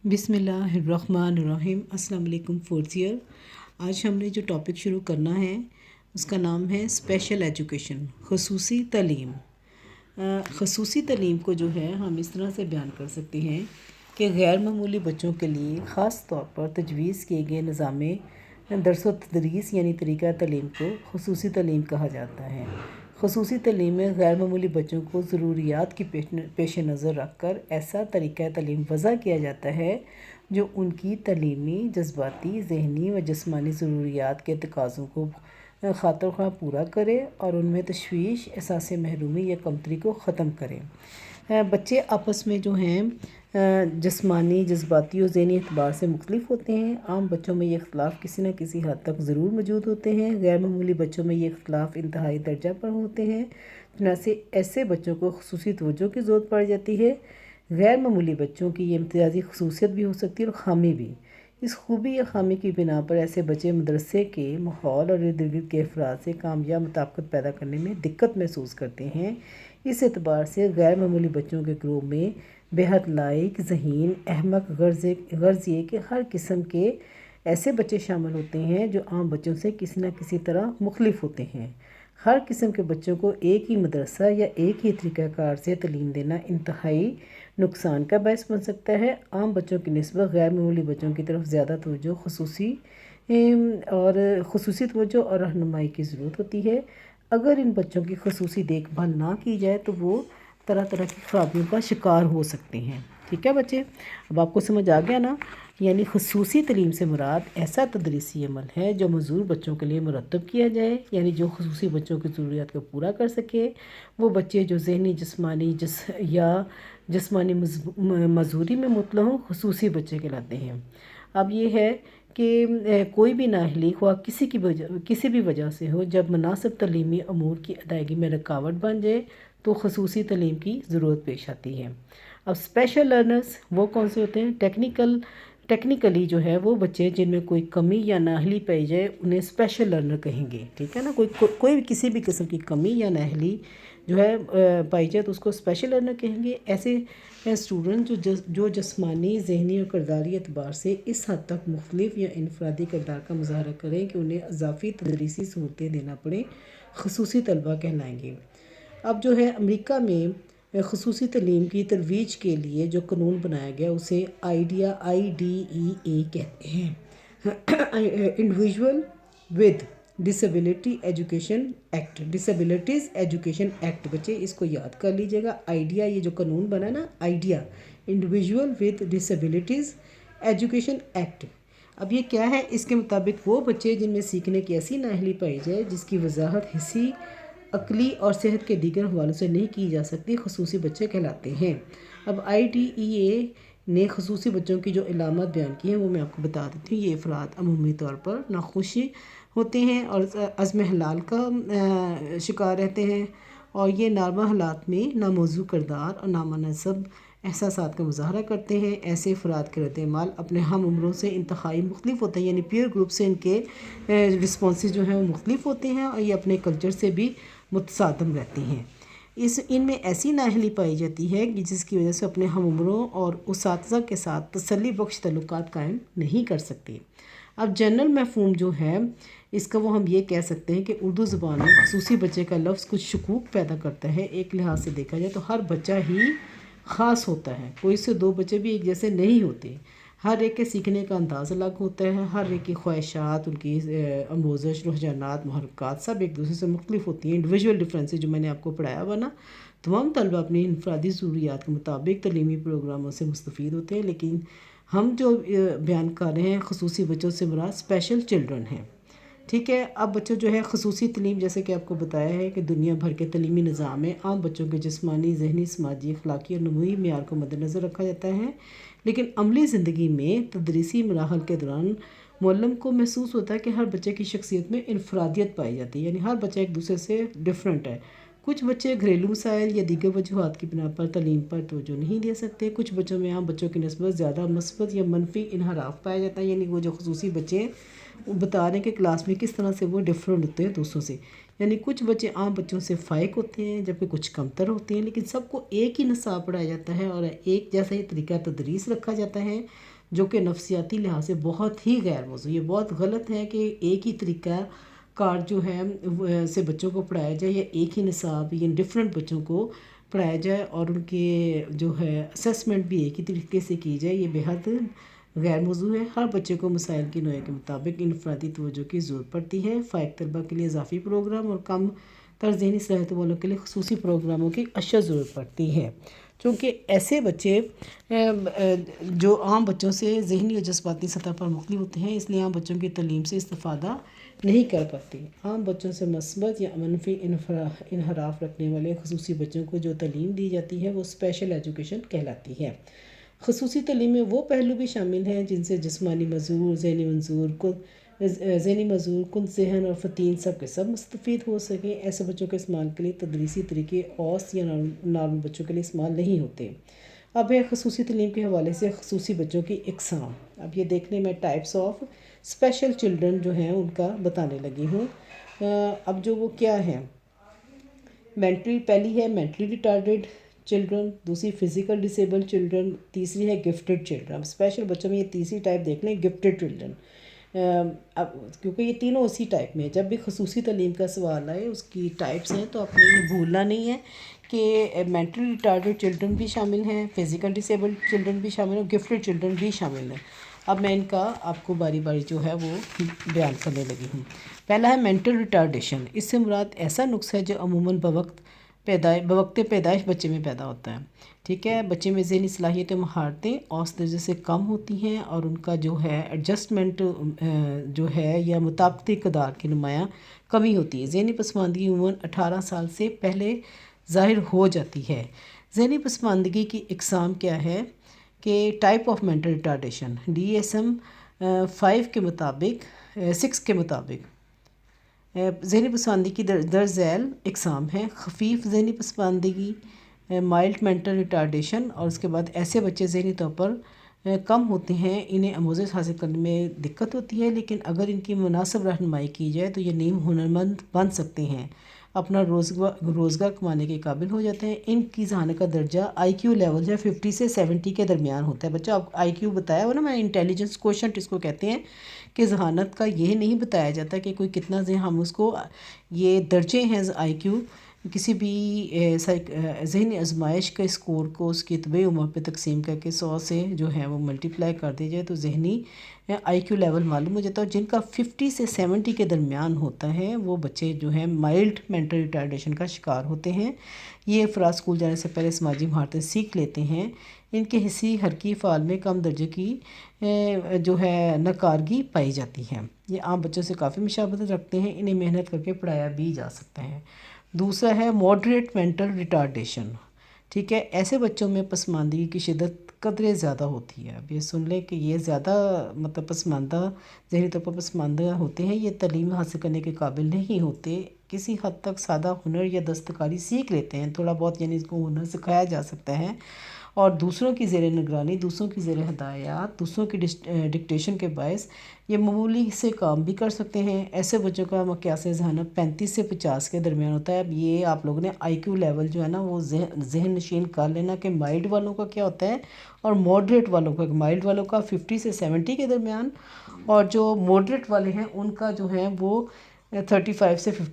بسم اللہ الرحمن الرحیم۔ السلام علیکم فورتھ ایئر۔ آج ہم نے جو ٹاپک شروع کرنا ہے اس کا نام ہے اسپیشل ایجوکیشن، خصوصی تعلیم۔ خصوصی تعلیم کو جو ہے ہم اس طرح سے بیان کر سکتے ہیں کہ غیر معمولی بچوں کے لیے خاص طور پر تجویز کیے گئے نظام درس و تدریس یعنی طریقہ تعلیم کو خصوصی تعلیم کہا جاتا ہے۔ خصوصی تعلیم میں غیر معمولی بچوں کو ضروریات کی پیش نظر رکھ کر ایسا طریقہ تعلیم وضع کیا جاتا ہے جو ان کی تعلیمی، جذباتی، ذہنی و جسمانی ضروریات کے تقاضوں کو خاطر خواہ پورا کرے اور ان میں تشویش، احساس محرومی یا کمتری کو ختم کرے۔ بچے آپس میں جو ہیں جسمانی، جذباتی اور ذہنی اعتبار سے مختلف ہوتے ہیں۔ عام بچوں میں یہ اختلاف کسی نہ کسی حد تک ضرور موجود ہوتے ہیں، غیر معمولی بچوں میں یہ اختلاف انتہائی درجہ پر ہوتے ہیں، چنانچہ ایسے بچوں کو خصوصی توجہ کی ضرورت پڑ جاتی ہے۔ غیر معمولی بچوں کی یہ امتیازی خصوصیت بھی ہو سکتی ہے اور خامی بھی۔ اس خوبی یا خامی کی بنا پر ایسے بچے مدرسے کے ماحول اور ارد گرد کے افراد سے کامیاب مطابقت پیدا کرنے میں دقت محسوس کرتے ہیں۔ اس اعتبار سے غیر معمولی بچوں کے گروہ میں بے حد لائق، ذہین، احمق، غرض یہ کہ ہر قسم کے ایسے بچے شامل ہوتے ہیں جو عام بچوں سے کسی نہ کسی طرح مختلف ہوتے ہیں۔ ہر قسم کے بچوں کو ایک ہی مدرسہ یا ایک ہی طریقہ کار سے تعلیم دینا انتہائی نقصان کا باعث بن سکتا ہے۔ عام بچوں کی نسبت غیر معمولی بچوں کی طرف زیادہ توجہ خصوصی توجہ اور رہنمائی کی ضرورت ہوتی ہے۔ اگر ان بچوں کی خصوصی دیکھ بھال نہ کی جائے تو وہ طرح طرح کی خرابیوں کا شکار ہو سکتے ہیں۔ ٹھیک ہے بچے، اب آپ کو سمجھ آ گیا نا؟ یعنی خصوصی تعلیم سے مراد ایسا تدریسی عمل ہے جو معذور بچوں کے لیے مرتب کیا جائے، یعنی جو خصوصی بچوں کی ضروریات کو پورا کر سکے۔ وہ بچے جو ذہنی، جسمانی یا جسمانی معذوری میں مبتلا ہوں خصوصی بچے کہلاتے ہیں۔ اب یہ ہے کہ کوئی بھی نااہلی خواہ کسی بھی وجہ سے ہو، جب مناسب تعلیمی امور کی ادائیگی میں رکاوٹ بن جائے تو خصوصی تعلیم کی ضرورت پیش آتی ہے۔ اب اسپیشل لرنرز وہ کون سے ہوتے ہیں؟ ٹیکنیکلی جو ہے وہ بچے جن میں کوئی کمی یا نااہلی پائی جائے انہیں اسپیشل لرنر کہیں گے۔ ٹھیک ہے نا؟ کوئی بھی کسی بھی قسم کی کمی یا نااہلی جو ہے پائی جائے تو اس کو اسپیشل لرنر کہیں گے۔ ایسے اسٹوڈنٹ جو جسمانی، ذہنی اور کرداری اعتبار سے اس حد تک مختلف یا انفرادی کردار کا مظاہرہ کریں کہ انہیں اضافی تدریسی سہولتیں دینا پڑیں، خصوصی طلبہ کہلائیں گے۔ اب جو ہے امریکہ میں خصوصی تعلیم کی ترویج کے لیے جو قانون بنایا گیا اسے IDEA کہتے ہیں، individual with disability education act, disabilities education act. بچے اس کو یاد کر لیجیے گا، آئیڈیا، یہ جو قانون بنا نا، idea individual with disabilities education act. اب یہ کیا ہے؟ اس کے مطابق وہ بچے جن میں سیکھنے کی ایسی نااہلی پائی جائے جس کی وضاحت حسی، عقلی اور صحت کے دیگر حوالوں سے نہیں کی جا سکتی، خصوصی بچے کہلاتے ہیں۔ اب IDEA نے خصوصی بچوں کی جو علامات بیان کی ہیں وہ میں آپ کو بتا دیتی ہوں۔ یہ افراد عمومی طور پر ناخوشی ہوتے ہیں اور عزم حلال کا شکار رہتے ہیں، اور یہ نارمل حالات میں ناموضوع کردار اور نامناسب احساسات کا مظاہرہ کرتے ہیں۔ ایسے افراد کے رد عمل اپنے ہم عمروں سے انتہائی مختلف ہوتے ہیں، یعنی پیئر گروپ سے ان کے رسپانسز جو ہیں وہ مختلف ہوتے ہیں، اور یہ اپنے کلچر سے بھی متصادم رہتے ہیں۔ ان میں ایسی نااہلی پائی جاتی ہے کہ جس کی وجہ سے اپنے ہم عمروں اور اساتذہ کے ساتھ تسلی بخش تعلقات قائم نہیں کر سکتے۔ اب جنرل مفہوم جو ہے اس کا وہ ہم یہ کہہ سکتے ہیں کہ اردو زبان میں خصوصی بچے کا لفظ کچھ شکوک پیدا کرتا ہے۔ ایک لحاظ سے دیکھا جائے تو ہر بچہ ہی خاص ہوتا ہے، کوئی سے دو بچے بھی ایک جیسے نہیں ہوتے، ہر ایک کے سیکھنے کا انداز الگ ہوتا ہے، ہر ایک کی خواہشات، ان کی آموزش، رجحانات، محرکات سب ایک دوسرے سے مختلف ہوتی ہیں۔ انڈیویژول ڈفرینسز جو میں نے آپ کو پڑھایا ہوا نا، تمام طلبہ اپنی انفرادی ضروریات کے مطابق تعلیمی پروگراموں سے مستفید ہوتے ہیں، لیکن ہم جو بیان کر رہے ہیں خصوصی بچوں سے مراد اسپیشل چلڈرن ہیں۔ ٹھیک ہے، اب بچوں جو ہے خصوصی تعلیم جیسے کہ آپ کو بتایا ہے کہ دنیا بھر کے تعلیمی نظام میں عام بچوں کے جسمانی، ذہنی، سماجی، اخلاقی اور نموی معیار کو مد نظر رکھا جاتا ہے، لیکن عملی زندگی میں تدریسی مراحل کے دوران معلم کو محسوس ہوتا ہے کہ ہر بچے کی شخصیت میں انفرادیت پائی جاتی ہے، یعنی ہر بچہ ایک دوسرے سے ڈیفرنٹ ہے۔ کچھ بچے گھریلو مسائل یا دیگر وجوہات کی بنا پر تعلیم پر توجہ نہیں دے سکتے. کچھ بچوں میں عام بچوں کی نسبت زیادہ مثبت یا منفی انحراف پایا جاتا ہے. یعنی وہ جو خصوصی بچے ہیں وہ بتا رہے ہیں کہ کلاس میں کس طرح سے وہ ڈفرینٹ ہوتے ہیں دوسروں سے. یعنی کچھ بچے عام بچوں سے فائق ہوتے ہیں جبکہ کچھ کمتر ہوتے ہیں، لیکن سب کو ایک ہی نصاب پڑھایا جاتا ہے اور ایک جیسا ہی طریقہ تدریس رکھا جاتا ہے، جو کہ نفسیاتی لحاظ سے بہت ہی غیر موزوں. یہ بہت غلط ہے کہ ایک ہی طریقہ کار جو ہے سے بچوں کو پڑھایا جائے یا ایک ہی نصاب یا ڈفرینٹ بچوں کو پڑھایا جائے اور ان کے جو ہے اسیسمنٹ بھی ایک ہی طریقے سے کی جائے. یہ بہت غیر موضوع ہے. ہر بچے کو مسائل کی نوع کے مطابق انفرادی توجہ کی ضرورت پڑتی ہے. فائق طلبہ کے لیے اضافی پروگرام اور کم تر ذہنی صلاحیت والوں کے لیے خصوصی پروگراموں کی اشد ضرورت پڑتی ہے، چونکہ ایسے بچے جو عام بچوں سے ذہنی اور جذباتی سطح پر مختلف ہوتے ہیں، اس لیے عام بچوں کی تعلیم سے استفادہ نہیں کر پاتے. عام بچوں سے مثبت یا منفی انحراف رکھنے والے خصوصی بچوں کو جو تعلیم دی جاتی ہے وہ اسپیشل ایجوکیشن کہلاتی ہے. خصوصی تعلیم میں وہ پہلو بھی شامل ہیں جن سے جسمانی معذور، ذہنی معذور، کند ذہن اور فطین سب کے سب مستفید ہو سکیں. ایسے بچوں کے استعمال کے لیے تدریسی طریقے اوسط یا نارمل بچوں کے لیے استعمال نہیں ہوتے. اب ہے خصوصی تعلیم کے حوالے سے خصوصی بچوں کی اقسام. اب یہ دیکھنے میں ٹائپس آف اسپیشل چلڈرن جو ہیں ان کا بتانے لگی ہوں. اب جو وہ کیا ہیں، پہلی ہے مینٹلی ریٹارڈڈ چلڈرن، دوسری فزیکل ڈسیبل چلڈرن، تیسری ہے گفٹڈ چلڈرن. اب اسپیشل بچوں میں یہ تیسری ٹائپ دیکھ لیں، گفٹڈ چلڈرن. اب کیونکہ یہ تینوں اسی ٹائپ میں، جب بھی خصوصی تعلیم کا سوال آئے اس کی ٹائپس ہیں تو آپ نے یہ بھولنا نہیں ہے کہ مینٹلی ریٹارڈڈ چلڈرن بھی شامل ہیں، فزیکل ڈسیبل چلڈرن بھی شامل ہیں، گفٹڈ چلڈرن بھی شامل ہیں. اب میں ان کا آپ کو باری باری جو ہے وہ بیان کرنے لگی ہوں. پہلا ہے مینٹل ریٹارڈیشن. اس سے مراد ایسا نقص ہے جو عموماً بوقت پیدائش بچے میں پیدا ہوتا ہے. ٹھیک ہے، بچے میں ذہنی صلاحیتیں مہارتیں اوسط درجے سے کم ہوتی ہیں اور ان کا جو ہے ایڈجسٹمنٹ جو ہے یا مطابقتی اقدار کی نمایاں کمی ہوتی ہے. ذہنی پسماندگی عموماً 18 سال سے پہلے ظاہر ہو جاتی ہے. ذہنی پسماندگی کی اقسام کیا ہے کہ type of mental retardation DSM 6 کے مطابق ذہنی پسماندگی کی درج ذیل اقسام ہیں: خفیف ذہنی پسماندگی، مائلڈ مینٹل ریٹارڈیشن، اور اس کے بعد ایسے بچے ذہنی طور پر کم ہوتے ہیں، انہیں آموزش حاصل کرنے میں دقت ہوتی ہے، لیکن اگر ان کی مناسب رہنمائی کی جائے تو یہ نیم ہنرمند بن سکتے ہیں، اپنا روزگار کمانے کے قابل ہو جاتے ہیں. ان کی ذہانت کا درجہ IQ لیول جو ہے 50 سے 70 کے درمیان ہوتا ہے. بچہ آپ IQ بتایا ہو نا، میں انٹیلیجنس کوشنٹ اس کو کہتے ہیں کہ ذہانت کا یہ نہیں بتایا جاتا کہ کوئی کتنا ہم اس کو، یہ درجے ہیں IQ. کسی بھی ذہنی آزمائش کے اسکور کو اس کی طبعی عمر پہ تقسیم کر کے 100 سے جو ہے وہ ملٹیپلائی کر دی جائے تو ذہنی IQ لیول معلوم ہو جاتا ہے. اور جن کا 50 سے 70 کے درمیان ہوتا ہے وہ بچے جو ہیں مائلڈ مینٹل ریٹارڈیشن کا شکار ہوتے ہیں. یہ افراد اسکول جانے سے پہلے سماجی مہارتیں سیکھ لیتے ہیں. ان کے حصی حرکی فعال میں کم درجے کی جو ہے ناکارگی پائی جاتی ہے. یہ عام بچوں سے کافی مشابہت رکھتے ہیں، انہیں محنت کر کے پڑھایا بھی جا سکتا ہے. دوسرا ہے ماڈریٹ مینٹل ریٹارڈیشن. ٹھیک ہے، ایسے بچوں میں پسماندگی کی شدت قدرے زیادہ ہوتی ہے. اب یہ سن لیں کہ یہ زیادہ پسماندہ، ذہنی طور پر پسماندہ ہوتے ہیں، یہ تعلیم حاصل کرنے کے قابل نہیں ہوتے. کسی حد تک سادہ ہنر یا دستکاری سیکھ لیتے ہیں، تھوڑا بہت، یعنی اس کو ہنر سکھایا جا سکتا ہے، اور دوسروں کی زیر نگرانی، دوسروں کی زیر ہدایات، دوسروں کی ڈکٹیشن کے باعث یہ معمولی سے کام بھی کر سکتے ہیں. ایسے بچوں کا مقیاس ذہانت 35 سے 50 کے درمیان ہوتا ہے. اب یہ آپ لوگوں نے IQ لیول جو ہے نا وہ ذہن نشین کر لینا کہ مائلڈ والوں کا کیا ہوتا ہے اور ماڈریٹ والوں کا. مائلڈ والوں کا 50 سے 70 کے درمیان، اور جو ماڈریٹ والے ہیں ان کا جو ہے وہ 35 سے 50